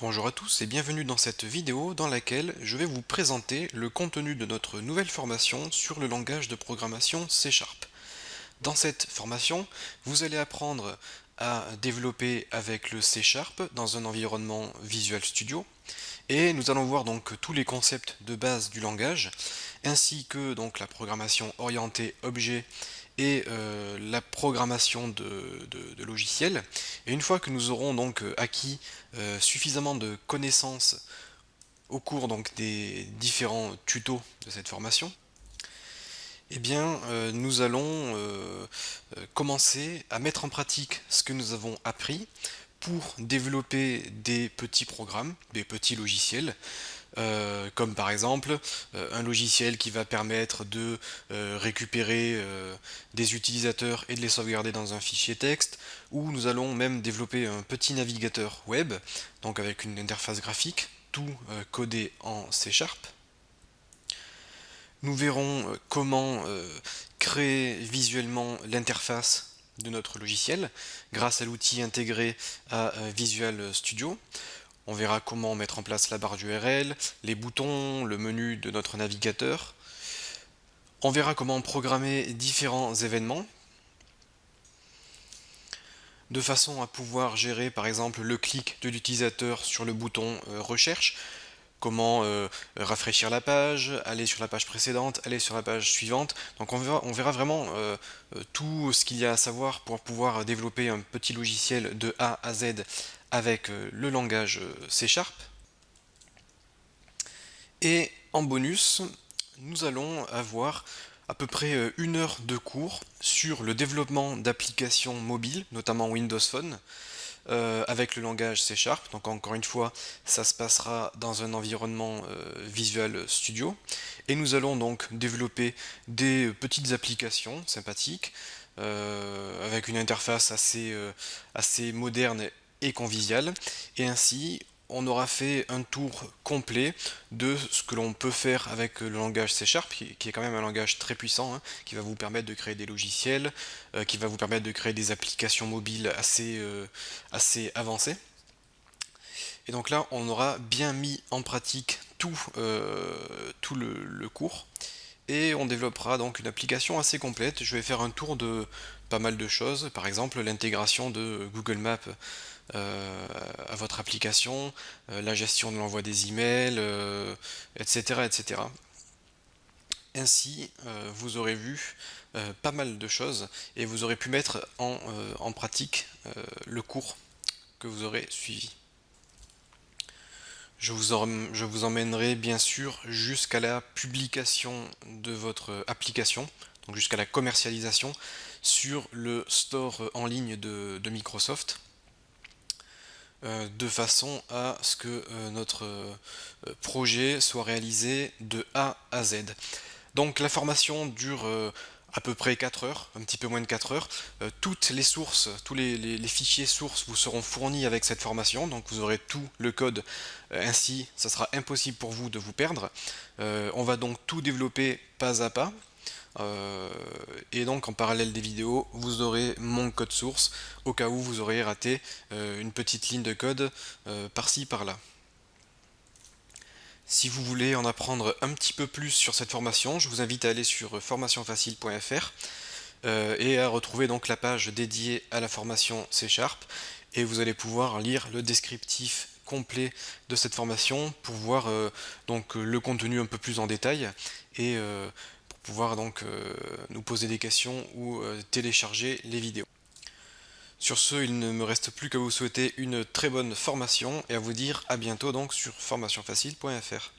Bonjour à tous et bienvenue dans cette vidéo dans laquelle je vais vous présenter le contenu de notre nouvelle formation sur le langage de programmation C Sharp. Dans cette formation, vous allez apprendre à développer avec le C Sharp dans un environnement Visual Studio et nous allons voir donc tous les concepts de base du langage ainsi que donc la programmation orientée objet et la programmation de logiciels. Et une fois que nous aurons donc acquis suffisamment de connaissances au cours donc des différents tutos de cette formation, eh bien, nous allons commencer à mettre en pratique ce que nous avons appris pour développer des petits programmes, des petits logiciels, comme par exemple un logiciel qui va permettre de récupérer des utilisateurs et de les sauvegarder dans un fichier texte, ou nous allons même développer un petit navigateur web, donc avec une interface graphique, tout codé en C Sharp. Nous verrons comment créer visuellement l'interface de notre logiciel grâce à l'outil intégré à Visual Studio. On verra comment mettre en place la barre d'URL, les boutons, le menu de notre navigateur. On verra comment programmer différents événements de façon à pouvoir gérer par exemple le clic de l'utilisateur sur le bouton recherche, comment rafraîchir la page, aller sur la page précédente, aller sur la page suivante. Donc on verra vraiment tout ce qu'il y a à savoir pour pouvoir développer un petit logiciel de A à Z avec le langage C Sharp. Et en bonus, nous allons avoir à peu près 1 heure de cours sur le développement d'applications mobiles, notamment Windows Phone, avec le langage C Sharp. Donc encore une fois, ça se passera dans un environnement Visual Studio. Et nous allons donc développer des petites applications sympathiques, avec une interface assez moderne et conviviale. Et ainsi, on aura fait un tour complet de ce que l'on peut faire avec le langage C Sharp, qui est quand même un langage très puissant, hein, qui va vous permettre de créer des logiciels, qui va vous permettre de créer des applications mobiles assez avancées. Et donc là, on aura bien mis en pratique tout le cours, et on développera donc une application assez complète. Je vais faire un tour de pas mal de choses, par exemple l'intégration de Google Maps à votre application, la gestion de l'envoi des emails, etc., etc. Ainsi, vous aurez vu pas mal de choses et vous aurez pu mettre en pratique le cours que vous aurez suivi. Je vous emmènerai bien sûr jusqu'à la publication de votre application, donc jusqu'à la commercialisation sur le store en ligne de Microsoft, de façon à ce que notre projet soit réalisé de A à Z. Donc la formation dure à peu près 4 heures, un petit peu moins de 4 heures. Toutes les sources, tous les fichiers sources vous seront fournis avec cette formation, donc vous aurez tout le code, ainsi ça sera impossible pour vous de vous perdre. On va donc tout développer pas à pas. Et donc en parallèle des vidéos, vous aurez mon code source au cas où vous auriez raté une petite ligne de code par-ci par-là. Si vous voulez en apprendre un petit peu plus sur cette formation, je vous invite à aller sur formationfacile.fr et à retrouver donc la page dédiée à la formation C Sharp, et vous allez pouvoir lire le descriptif complet de cette formation pour voir donc le contenu un peu plus en détail et pour pouvoir donc nous poser des questions ou télécharger les vidéos. Sur ce, il ne me reste plus qu'à vous souhaiter une très bonne formation et à vous dire à bientôt donc sur formationfacile.fr.